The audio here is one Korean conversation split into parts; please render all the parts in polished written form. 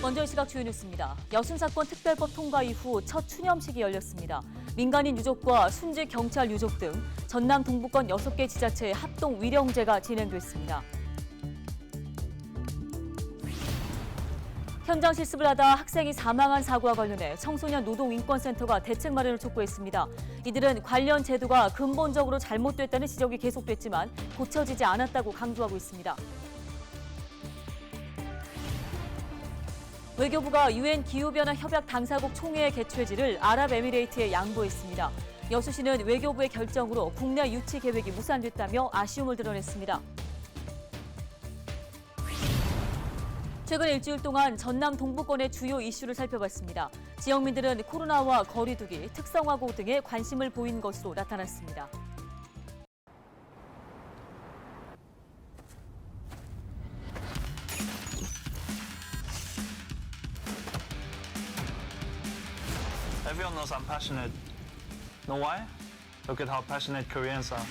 먼저 이 시각 주요 뉴스입니다. 여순사건 특별법 통과 이후 첫 추념식이 열렸습니다. 민간인 유족과 순직 경찰 유족 등 전남 동부권 6개 지자체의 합동 위령제가 진행됐습니다. 현장 실습을 하다 학생이 사망한 사고와 관련해 청소년 노동인권센터가 대책 마련을 촉구했습니다. 이들은 관련 제도가 근본적으로 잘못됐다는 지적이 계속됐지만 고쳐지지 않았다고 강조하고 있습니다. 외교부가 유엔 기후변화 협약 당사국 총회의 개최지를 아랍에미레이트에 양보했습니다. 여수시는 외교부의 결정으로 국내 유치 계획이 무산됐다며 아쉬움을 드러냈습니다. 최근 일주일 동안 전남 동부권의 주요 이슈를 살펴봤습니다. 지역민들은 코로나와 거리두기, 특성화고 등에 관심을 보인 것으로 나타났습니다. Everyone knows I'm passionate. Know why? Look at how passionate Koreans are.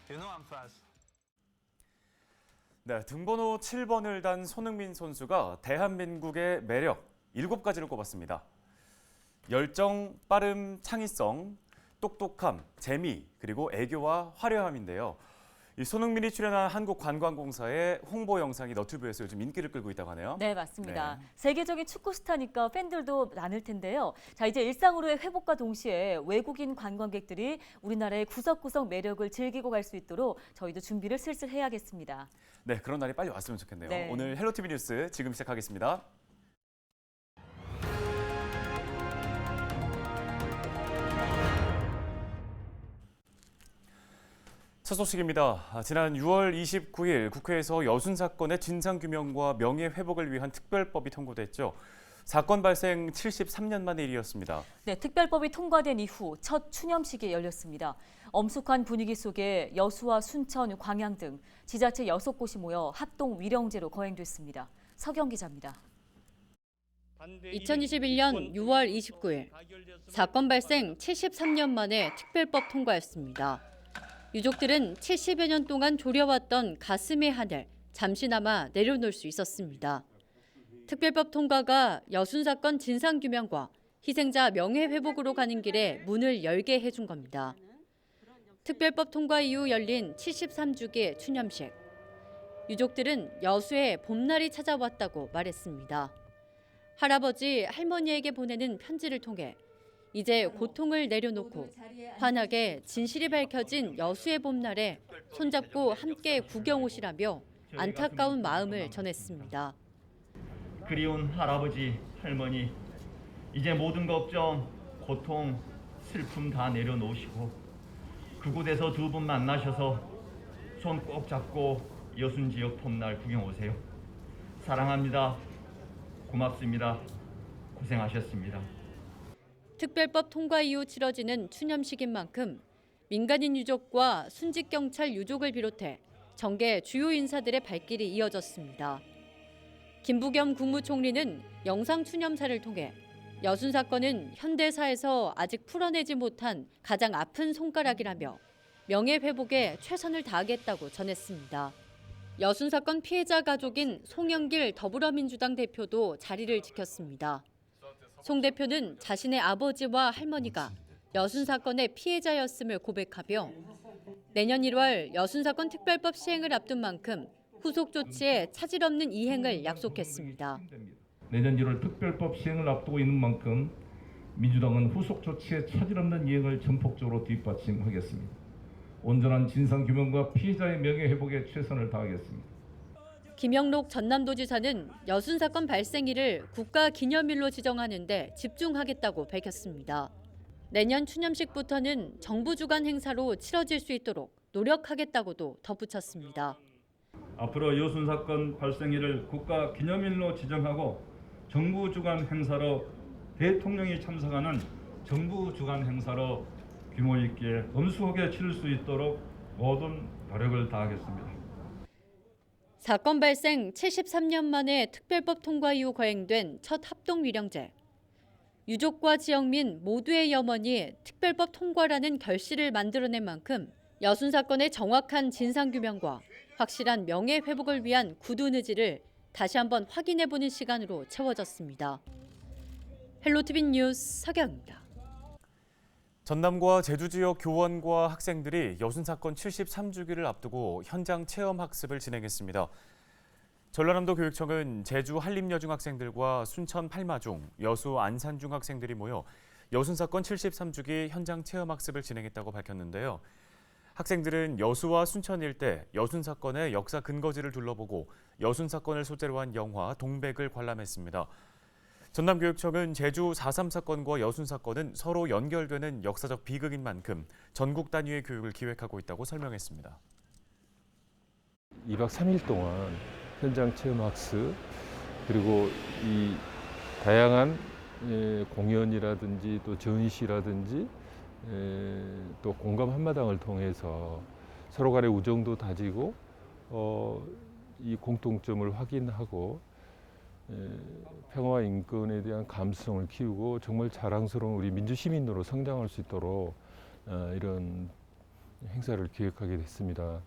You know I'm fast. 네, 등번호 7번을 단 손흥민 선수가 대한민국의 매력 7가지를 꼽았습니다. 열정, 빠름, 창의성, 똑똑함, 재미, 그리고 애교와 화려함인데요. 이 손흥민이 출연한 한국관광공사의 홍보 영상이 너튜브에서 요즘 인기를 끌고 있다고 하네요. 네, 맞습니다. 네. 세계적인 축구 스타니까 팬들도 많을 텐데요. 자, 이제 일상으로의 회복과 동시에 외국인 관광객들이 우리나라의 구석구석 매력을 즐기고 갈 수 있도록 저희도 준비를 슬슬 해야겠습니다. 네, 그런 날이 빨리 왔으면 좋겠네요. 네. 오늘 헬로티비 뉴스 지금 시작하겠습니다. 첫 소식입니다. 지난 6월 29일 국회에서 여순 사건의 진상규명과 명예회복을 위한 특별법이 통과됐죠. 사건 발생 73년 만의 일이었습니다. 네, 특별법이 통과된 이후 첫 추념식이 열렸습니다. 엄숙한 분위기 속에 여수와 순천, 광양 등 지자체 6곳이 모여 합동 위령제로 거행됐습니다. 서경 기자입니다. 2021년 6월 29일 사건 발생 73년 만에 특별법 통과였습니다. 유족들은 70여 년 동안 졸여왔던 가슴의 한을 잠시나마 내려놓을 수 있었습니다. 특별법 통과가 여순 사건 진상규명과 희생자 명예회복으로 가는 길에 문을 열게 해준 겁니다. 특별법 통과 이후 열린 73주기 추념식. 유족들은 여수에 봄날이 찾아왔다고 말했습니다. 할아버지, 할머니에게 보내는 편지를 통해 이제 고통을 내려놓고 환하게 진실이 밝혀진 여수의 봄날에 손잡고 함께 구경 오시라며 안타까운 마음을 전했습니다. 그리운 할아버지, 할머니, 이제 모든 걱정, 고통, 슬픔 다 내려놓으시고 그곳에서 두 분 만나셔서 손 꼭 잡고 여순 지역 봄날 구경 오세요. 사랑합니다. 고맙습니다. 고생하셨습니다. 특별법 통과 이후 치러지는 추념식인 만큼 민간인 유족과 순직 경찰 유족을 비롯해 정계 주요 인사들의 발길이 이어졌습니다. 김부겸 국무총리는 영상 추념사를 통해 여순 사건은 현대사에서 아직 풀어내지 못한 가장 아픈 손가락이라며 명예회복에 최선을 다하겠다고 전했습니다. 여순 사건 피해자 가족인 송영길 더불어민주당 대표도 자리를 지켰습니다. 송 대표는 자신의 아버지와 할머니가 여순 사건의 피해자였음을 고백하며 내년 1월 여순 사건 특별법 시행을 앞둔 만큼 후속 조치에 차질 없는 이행을 약속했습니다. 내년 1월 특별법 시행을 앞두고 있는 만큼 민주당은 후속 조치에 차질 없는 이행을 전폭적으로 뒷받침하겠습니다. 온전한 진상규명과 피해자의 명예회복에 최선을 다하겠습니다. 김영록 전남도지사는 여순 사건 발생일을 국가기념일로 지정하는 데 집중하겠다고 밝혔습니다. 내년 추념식부터는 정부 주관 행사로 치러질 수 있도록 노력하겠다고도 덧붙였습니다. 앞으로 여순 사건 발생일을 국가기념일로 지정하고 정부 주관 행사로 대통령이 참석하는 정부 주관 행사로 규모 있게 엄숙하게 치를 수 있도록 모든 노력을 다하겠습니다. 사건 발생 73년 만에 특별법 통과 이후 거행된 첫 합동 위령제. 유족과 지역민 모두의 염원이 특별법 통과라는 결실을 만들어낸 만큼 여순 사건의 정확한 진상규명과 확실한 명예회복을 위한 굳은 의지를 다시 한번 확인해보는 시간으로 채워졌습니다. 헬로티비 뉴스 서경입니다. 전남과 제주 지역 교원과 학생들이 여순 사건 73주기를 앞두고 현장 체험 학습을 진행했습니다. 전라남도 교육청은 제주 한림여중 학생들과 순천 팔마중, 여수 안산중 학생들이 모여 여순 사건 73주기 현장 체험 학습을 진행했다고 밝혔는데요. 학생들은 여수와 순천 일대 여순 사건의 역사 근거지를 둘러보고 여순 사건을 소재로 한 영화 동백을 관람했습니다. 전남교육청은 제주 4.3 사건과 여순 사건은 서로 연결되는 역사적 비극인 만큼 전국 단위의 교육을 기획하고 있다고 설명했습니다. 2박 3일 동안 현장 체험 학습 그리고 이 다양한 공연이라든지 또 전시라든지 또 공감 한마당을 통해서 서로 간의 우정도 다지고 이 공통점을 확인하고 평화와 인권에 대한 감수성을 키우고 정말 자랑스러운 우리 민주시민으로 성장할 수 있도록 이런 행사를 기획하게 됐습니다.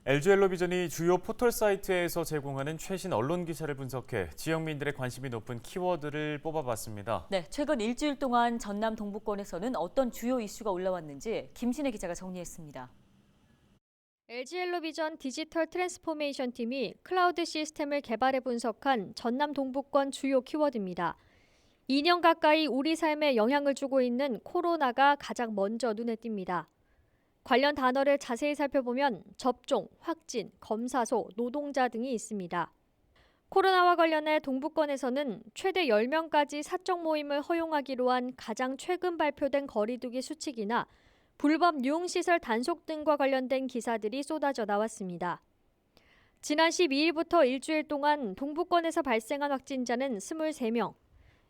LG엘로비전이 주요 포털 사이트에서 제공하는 최신 언론 기사를 분석해 지역민들의 관심이 높은 키워드를 뽑아봤습니다. 네, 최근 일주일 동안 전남 동부권에서는 어떤 주요 이슈가 올라왔는지 김신혜 기자가 정리했습니다. LG엘로비전 디지털 트랜스포메이션 팀이 클라우드 시스템을 개발해 분석한 전남 동부권 주요 키워드입니다. 2년 가까이 우리 삶에 영향을 주고 있는 코로나가 가장 먼저 눈에 띕니다. 관련 단어를 자세히 살펴보면 접종, 확진, 검사소, 노동자 등이 있습니다. 코로나와 관련해 동부권에서는 최대 10명까지 사적 모임을 허용하기로 한 가장 최근 발표된 거리두기 수칙이나 불법 유흥시설 단속 등과 관련된 기사들이 쏟아져 나왔습니다. 지난 12일부터 일주일 동안 동부권에서 발생한 확진자는 23명,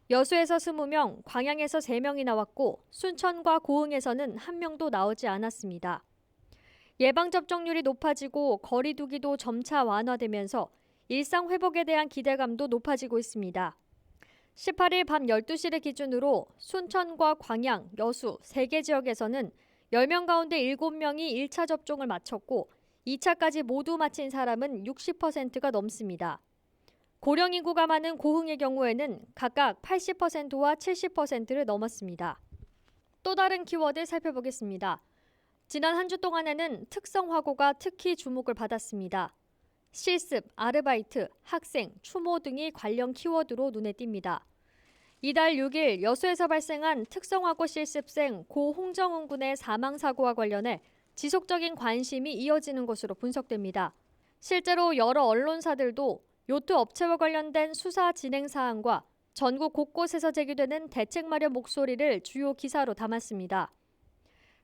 여수에서 20명, 광양에서 3명이 나왔고 순천과 고흥에서는 1명도 나오지 않았습니다. 예방접종률이 높아지고 거리두기도 점차 완화되면서 일상 회복에 대한 기대감도 높아지고 있습니다. 18일 밤 12시를 기준으로 순천과 광양, 여수 3개 지역에서는 10명 가운데 7명이 1차 접종을 마쳤고 2차까지 모두 마친 사람은 60%가 넘습니다. 고령 인구가 많은 고흥의 경우에는 각각 80%와 70%를 넘었습니다. 또 다른 키워드 살펴보겠습니다. 지난 한 주 동안에는 특성화고가 특히 주목을 받았습니다. 실습, 아르바이트, 학생, 추모 등이 관련 키워드로 눈에 띕니다. 이달 6일 여수에서 발생한 특성화고 실습생 고 홍정은 군의 사망사고와 관련해 지속적인 관심이 이어지는 것으로 분석됩니다. 실제로 여러 언론사들도 요트 업체와 관련된 수사 진행 사항과 전국 곳곳에서 제기되는 대책 마련 목소리를 주요 기사로 담았습니다.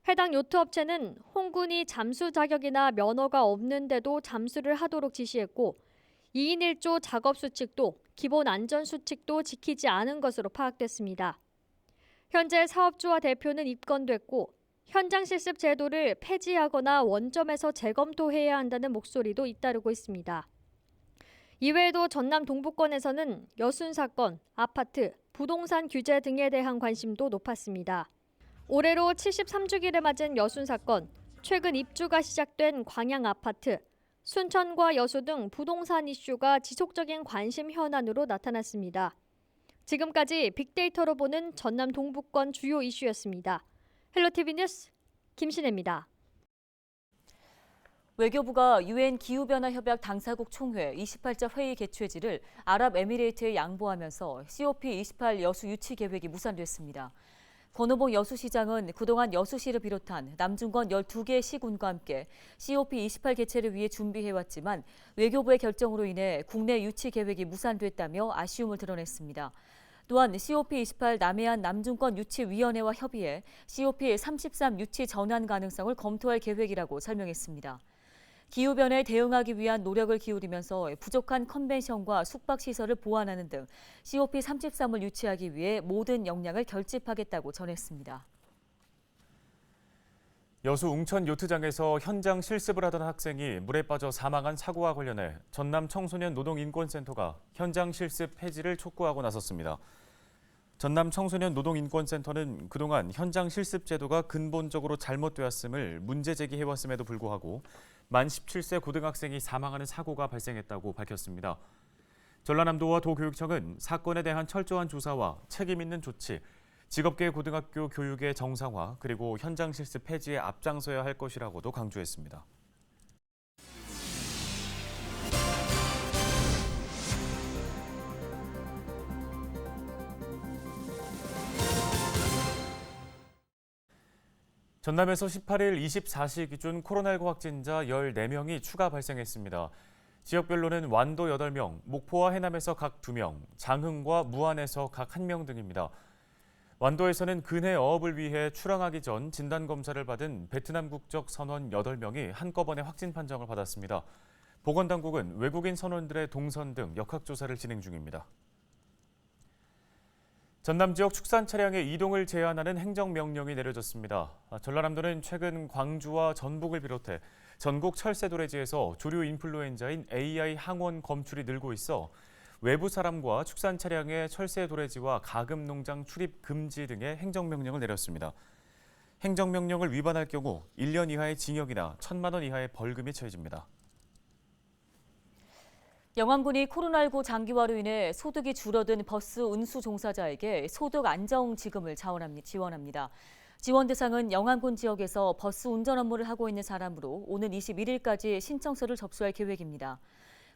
해당 요트 업체는 홍 군이 잠수 자격이나 면허가 없는데도 잠수를 하도록 지시했고 2인 1조 작업 수칙도 기본 안전 수칙도 지키지 않은 것으로 파악됐습니다. 현재 사업주와 대표는 입건됐고 현장 실습 제도를 폐지하거나 원점에서 재검토해야 한다는 목소리도 잇따르고 있습니다. 이외에도 전남 동부권에서는 여순 사건, 아파트, 부동산 규제 등에 대한 관심도 높았습니다. 올해로 73주기를 맞은 여순 사건, 최근 입주가 시작된 광양 아파트, 순천과 여수 등 부동산 이슈가 지속적인 관심 현안으로 나타났습니다. 지금까지 빅데이터로 보는 전남 동부권 주요 이슈였습니다. 헬로티비 뉴스 김신혜입니다. 외교부가 유엔 기후변화 협약 당사국 총회 28차 회의 개최지를 아랍에미레이트에 양보하면서 COP28 여수 유치 계획이 무산됐습니다. 권오봉 여수시장은 그동안 여수시를 비롯한 남중권 12개 시군과 함께 COP28 개최를 위해 준비해왔지만 외교부의 결정으로 인해 국내 유치 계획이 무산됐다며 아쉬움을 드러냈습니다. 또한 COP28 남해안 남중권 유치위원회와 협의해 COP33 유치 전환 가능성을 검토할 계획이라고 설명했습니다. 기후변화에 대응하기 위한 노력을 기울이면서 부족한 컨벤션과 숙박시설을 보완하는 등 COP33을 유치하기 위해 모든 역량을 결집하겠다고 전했습니다. 여수 웅천 요트장에서 현장 실습을 하던 학생이 물에 빠져 사망한 사고와 관련해 전남 청소년 노동인권센터가 현장 실습 폐지를 촉구하고 나섰습니다. 전남 청소년 노동인권센터는 그동안 현장 실습 제도가 근본적으로 잘못되었음을 문제 제기해왔음에도 불구하고 만 17세 고등학생이 사망하는 사고가 발생했다고 밝혔습니다. 전라남도와 도교육청은 사건에 대한 철저한 조사와 책임 있는 조치, 직업계 고등학교 교육의 정상화, 그리고 현장 실습 폐지에 앞장서야 할 것이라고도 강조했습니다. 전남에서 18일 24시 기준 코로나19 확진자 14명이 추가 발생했습니다. 지역별로는 완도 8명, 목포와 해남에서 각 2명, 장흥과 무안에서 각 1명 등입니다. 완도에서는 근해 어업을 위해 출항하기 전 진단검사를 받은 베트남 국적 선원 8명이 한꺼번에 확진 판정을 받았습니다. 보건당국은 외국인 선원들의 동선 등 역학조사를 진행 중입니다. 전남 지역 축산 차량의 이동을 제한하는 행정명령이 내려졌습니다. 전라남도는 최근 광주와 전북을 비롯해 전국 철새도래지에서 조류 인플루엔자인 AI 항원 검출이 늘고 있어 외부 사람과 축산 차량의 철새도래지와 가금농장 출입 금지 등의 행정명령을 내렸습니다. 행정명령을 위반할 경우 1년 이하의 징역이나 1,000만 원 이하의 벌금이 처해집니다. 영암군이 코로나19 장기화로 인해 소득이 줄어든 버스 운수 종사자에게 소득 안정 지급을 지원합니다. 지원 대상은 영암군 지역에서 버스 운전 업무를 하고 있는 사람으로 오는 21일까지 신청서를 접수할 계획입니다.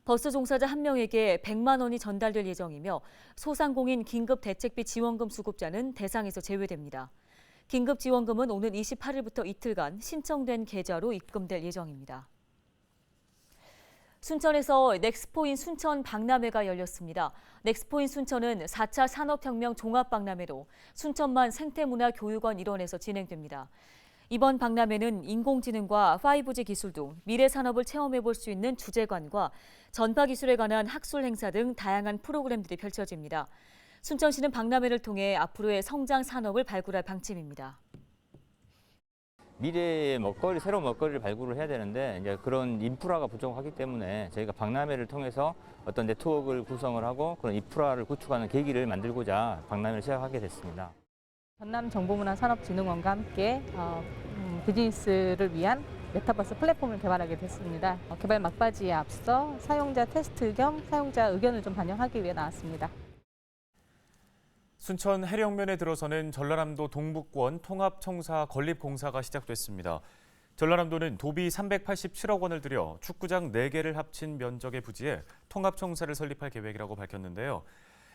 버스 종사자 1명에게 100만 원이 전달될 예정이며 소상공인 긴급대책비 지원금 수급자는 대상에서 제외됩니다. 긴급지원금은 오는 28일부터 이틀간 신청된 계좌로 입금될 예정입니다. 순천에서 넥스포인 순천 박람회가 열렸습니다. 넥스포인 순천은 4차 산업혁명 종합박람회로 순천만 생태문화교육원 일원에서 진행됩니다. 이번 박람회는 인공지능과 5G 기술 등 미래 산업을 체험해 볼 수 있는 주제관과 전파 기술에 관한 학술 행사 등 다양한 프로그램들이 펼쳐집니다. 순천시는 박람회를 통해 앞으로의 성장 산업을 발굴할 방침입니다. 미래의 먹거리, 새로운 먹거리를 발굴을 해야 되는데 이제 그런 인프라가 부족하기 때문에 저희가 박람회를 통해서 어떤 네트워크를 구성을 하고 그런 인프라를 구축하는 계기를 만들고자 박람회를 시작하게 됐습니다. 전남정보문화산업진흥원과 함께 비즈니스를 위한 메타버스 플랫폼을 개발하게 됐습니다. 개발 막바지에 앞서 사용자 테스트 겸 사용자 의견을 좀 반영하기 위해 나왔습니다. 순천 해령면에 들어서는 전라남도 동북권 통합청사 건립공사가 시작됐습니다. 전라남도는 도비 387억 원을 들여 축구장 4개를 합친 면적의 부지에 통합청사를 설립할 계획이라고 밝혔는데요.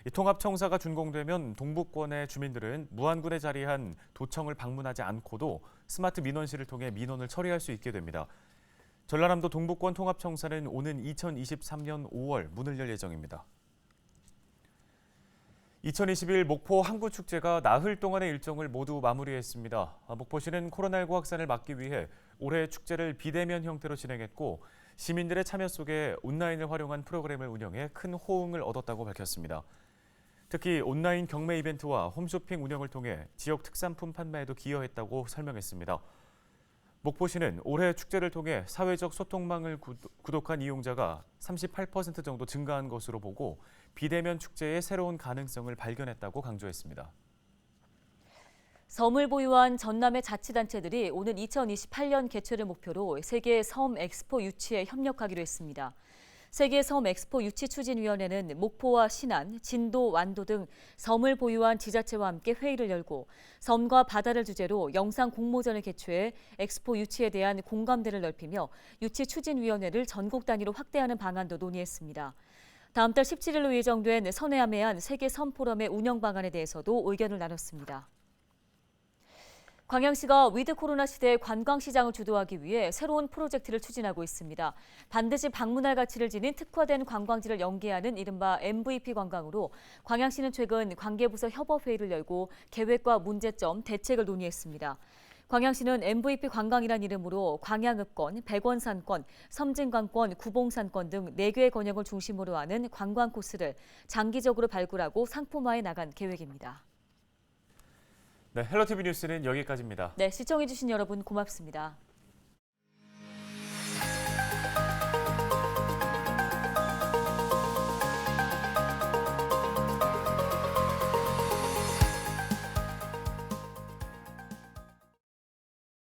이 통합청사가 준공되면 동북권의 주민들은 무안군에 자리한 도청을 방문하지 않고도 스마트 민원실을 통해 민원을 처리할 수 있게 됩니다. 전라남도 동북권 통합청사는 오는 2023년 5월 문을 열 예정입니다. 2021 목포 항구축제가 나흘 동안의 일정을 모두 마무리했습니다. 목포시는 코로나19 확산을 막기 위해 올해 축제를 비대면 형태로 진행했고 시민들의 참여 속에 온라인을 활용한 프로그램을 운영해 큰 호응을 얻었다고 밝혔습니다. 특히 온라인 경매 이벤트와 홈쇼핑 운영을 통해 지역 특산품 판매에도 기여했다고 설명했습니다. 목포시는 올해 축제를 통해 사회적 소통망을 구독한 이용자가 38% 정도 증가한 것으로 보고 비대면 축제의 새로운 가능성을 발견했다고 강조했습니다. 섬을 보유한 전남의 자치단체들이 오는 2028년 개최를 목표로 세계 섬 엑스포 유치에 협력하기로 했습니다. 세계 섬 엑스포 유치 추진위원회는 목포와 신안, 진도, 완도 등 섬을 보유한 지자체와 함께 회의를 열고 섬과 바다를 주제로 영상 공모전을 개최해 엑스포 유치에 대한 공감대를 넓히며 유치 추진위원회를 전국 단위로 확대하는 방안도 논의했습니다. 다음 달 17일로 예정된 선회암해안 세계 섬 포럼의 운영 방안에 대해서도 의견을 나눴습니다. 광양시가 위드 코로나 시대의 관광시장을 주도하기 위해 새로운 프로젝트를 추진하고 있습니다. 반드시 방문할 가치를 지닌 특화된 관광지를 연계하는 이른바 MVP 관광으로 광양시는 최근 관계부서 협업회의를 열고 계획과 문제점, 대책을 논의했습니다. 광양시는 MVP 관광이란 이름으로 광양읍권, 백원산권, 섬진강권, 구봉산권 등 4개의 권역을 중심으로 하는 관광 코스를 장기적으로 발굴하고 상품화해 나간 계획입니다. 네, 헬로티비 뉴스는 여기까지입니다. 네, 시청해주신 여러분 고맙습니다.